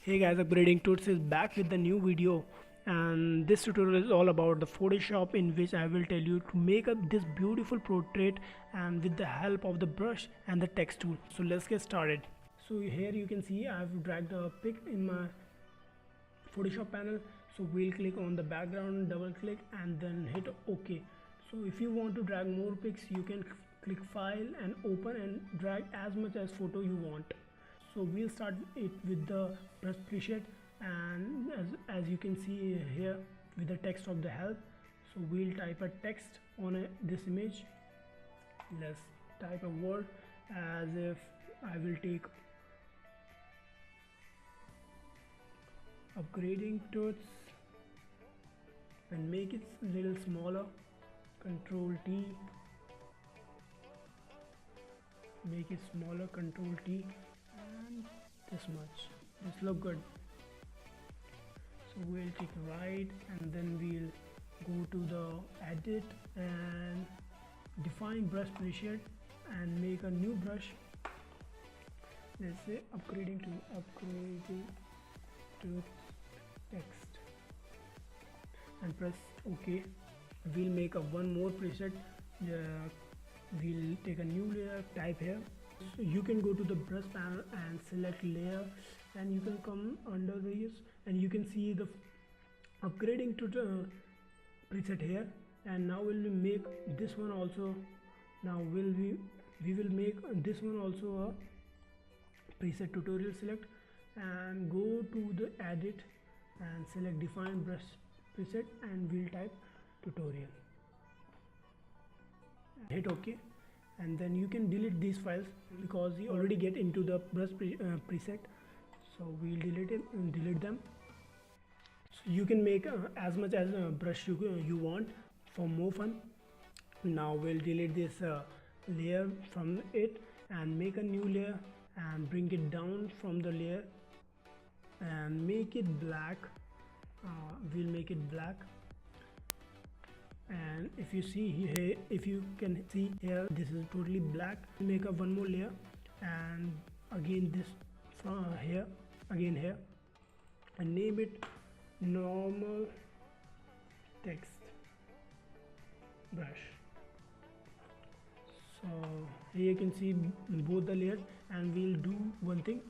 Hey guys, Upgrading Tools is back with the new video, and this tutorial is all about the Photoshop, in which I will tell you to make up this beautiful portrait and with the help of the brush and the text tool. So let's get started. So here you can see I have dragged a pic in my Photoshop panel. So we'll click on the background, double click and then hit OK. So if you want to drag more pics, you can click file and open and drag as much as photo you want. So we'll start it with the brush preset, and as you can see here with the text of the help. So we'll type a text on this image. Let's type a word as if I will take upgrading tools and make it a little smaller. Control T, make it smaller, Control T, and this much. This look good. So we'll click right and then we'll go to the edit and define brush preset and make a new brush. Let's say upgrading to text and press OK. We'll make a one more preset. We'll take a new layer, type here. So you can go to the brush panel and select layer, and you can come under this and you can see the upgrading to the preset here. And now we'll make this one also. Now we will make this one also a preset tutorial. Select and go to the edit and select define brush preset and we'll type tutorial. Hit OK, and then you can delete these files because you already get into the brush preset. So we'll delete them. So you can make as much as brush you want for more fun. Now we'll delete this layer from it and make a new layer and bring it down from the layer and make it black. We'll make it black. And if you see here, if you can see here, this is totally black. Make up one more layer and again this from here, again here, and name it normal text brush. So here you can see both the layers, and we'll do one thing: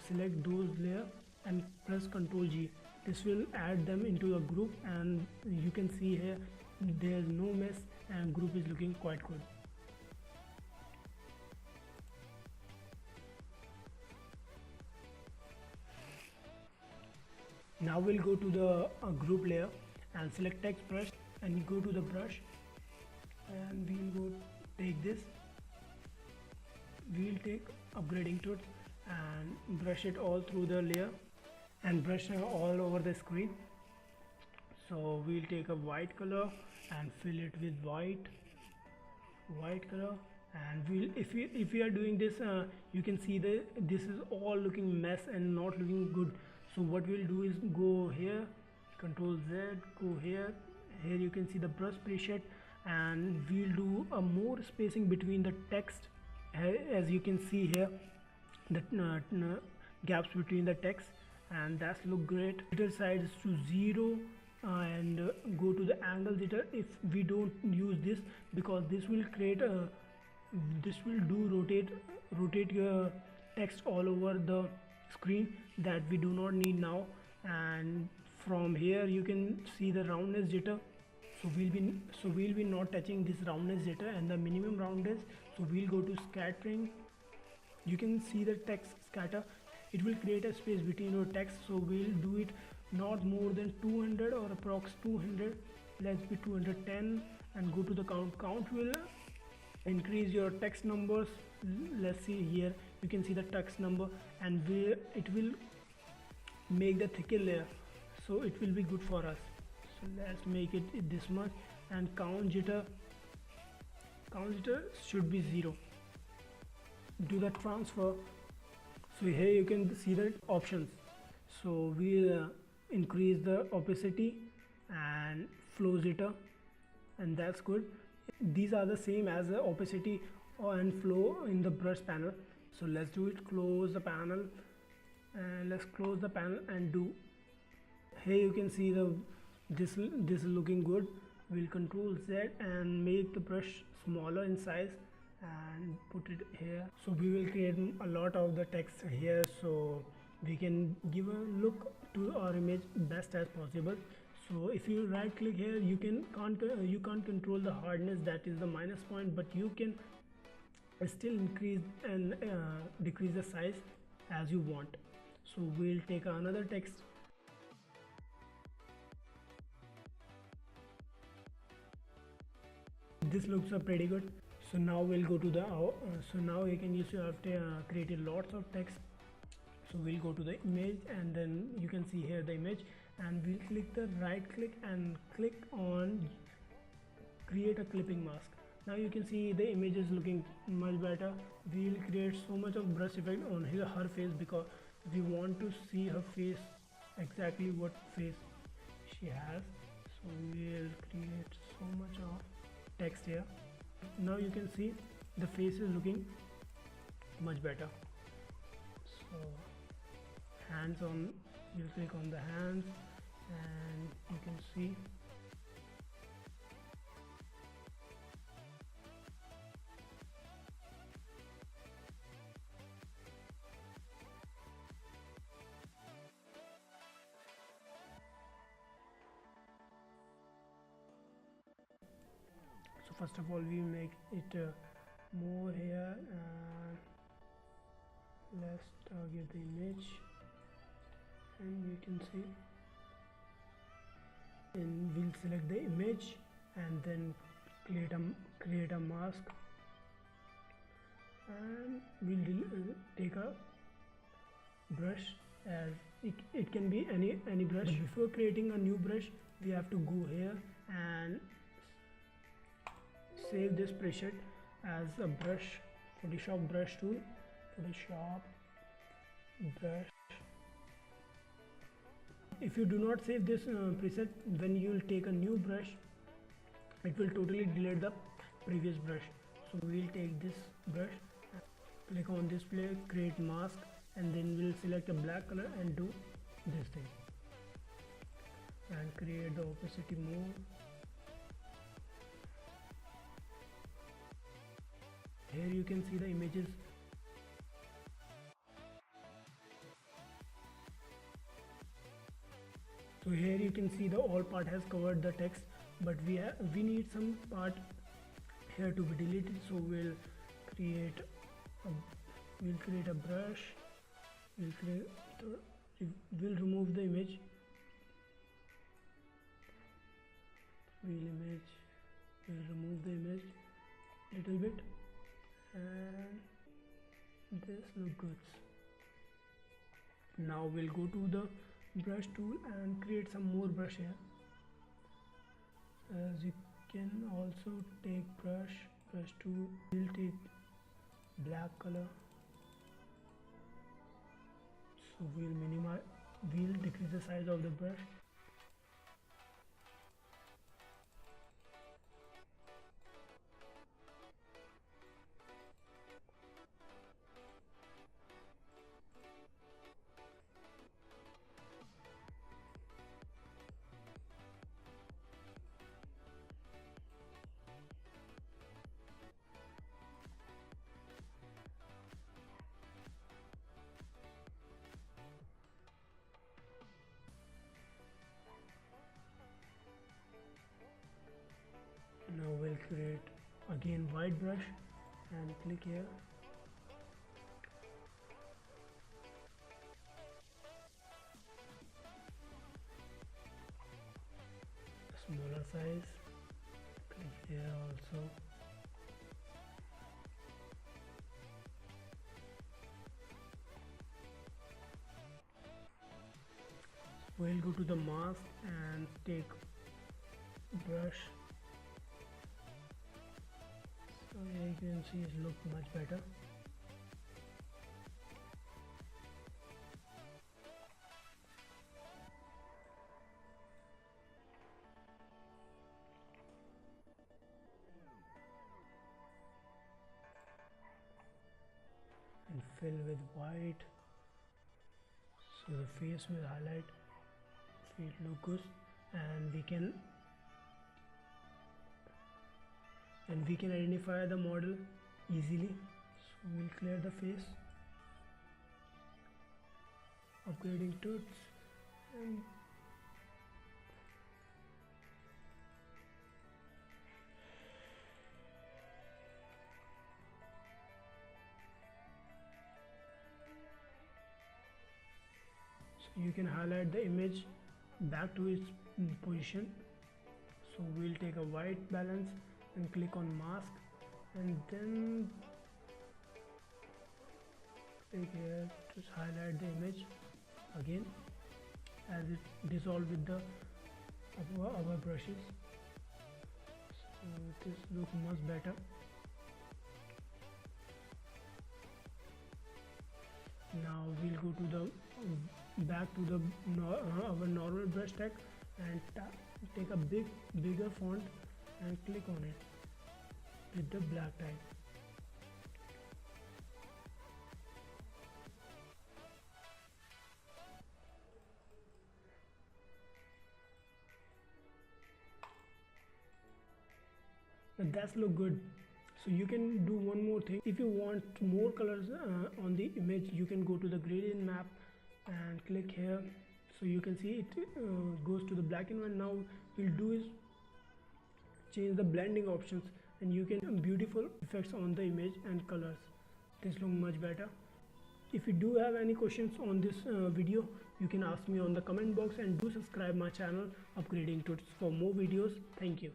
select those layers and press Ctrl G. This will add them into a group, and you can see here there's no mess and group is looking quite good. Now we'll go to the group layer and select text brush and go to the brush, and we'll go take this. We'll take upgrading tools and brush it all through the layer and brush all over the screen. So we'll take a white color and fill it with white color, and we'll if we are doing this, you can see that this is all looking mess and not looking good. So what we'll do is go here, Control Z, go here you can see the brush preset, and we'll do a more spacing between the text. As you can see here, the gaps between the text, and that's look great. Jitter size is to 0, and go to the angle jitter if we don't use this, because this will create a rotate your text all over the screen that we do not need now. And from here you can see the roundness jitter. So we'll be not touching this roundness jitter and the minimum roundness. So we'll go to scattering. You can see the text scatter. It will create a space between your text. So we'll do it not more than 200 or approx 200. Let's be 210 and go to the count will increase your text numbers. Let's see here, you can see the text number, and it will make the thicker layer, so it will be good for us. So let's make it this much, and count jitter should be 0. Do the transfer. So here you can see the options. So we'll increase the opacity and flow jitter, and that's good. These are the same as the opacity and flow in the brush panel. So let's do it. Close the panel and let's close the panel and do. Here you can see this is looking good. We'll control Z and make the brush smaller in size and put it here. So we will create a lot of the text here, so we can give a look to our image best as possible. So if you right click here, you can't control the hardness, that is the minus point, but you can still increase and decrease the size as you want. So we'll take another text. This looks pretty good. So now we'll go to the so now you can use you have created lots of text. So we'll go to the image, and then you can see here the image, and we'll click the right click and click on create a clipping mask. Now you can see the image is looking much better. We'll create so much of brush effect on her face because we want to see her face, exactly what face she has. So we'll create so much of text here. Now you can see the face is looking much better. So hands on, you'll click on the hands and you can see so first of all we make it more here, and let's target the image, and you can see, and we'll select the image and then create a mask, and we'll take a brush, as it can be any brush. But before creating a new brush, we have to go here and save this preset as a brush, Photoshop brush tool, Photoshop brush. If you do not save this preset, when you will take a new brush, it will totally delete the previous brush. So we will take this brush, click on display, create mask, and then we'll select a black color and do this thing and create the opacity more. Here you can see the images. So here you can see the all part has covered the text, but we need some part here to be deleted. So we'll create a brush. We'll remove the image. We'll remove the image little bit, and this looks good. Now we'll go to the brush tool and create some more brush here. As you can also take brush tool, we'll take black color. So we'll decrease the size of the brush. Now we'll create again white brush and click here. Smaller size, click here also. We'll go to the mask and take brush. So here you can see it look much better. And fill with white. So the face will highlight, so it looks good, and we can identify the model easily. So we'll clear the face, upgrading tools, and so you can highlight the image back to its position. So we'll take a white balance and click on mask, and then click here to highlight the image again as it dissolve with the our brushes. So this look much better. Now we'll go to the back to the our normal brush tag and take a bigger font and click on it with the black type. Now that's look good. So you can do one more thing. If you want more colors on the image, you can go to the gradient map and click here. So you can see it goes to the black and white. Now we'll do is change the blending options, and you can beautiful effects on the image and colors. This look much better. If you do have any questions on this video, you can ask me on the comment box, and do subscribe my channel Upgrading Tuts for more videos. Thank you.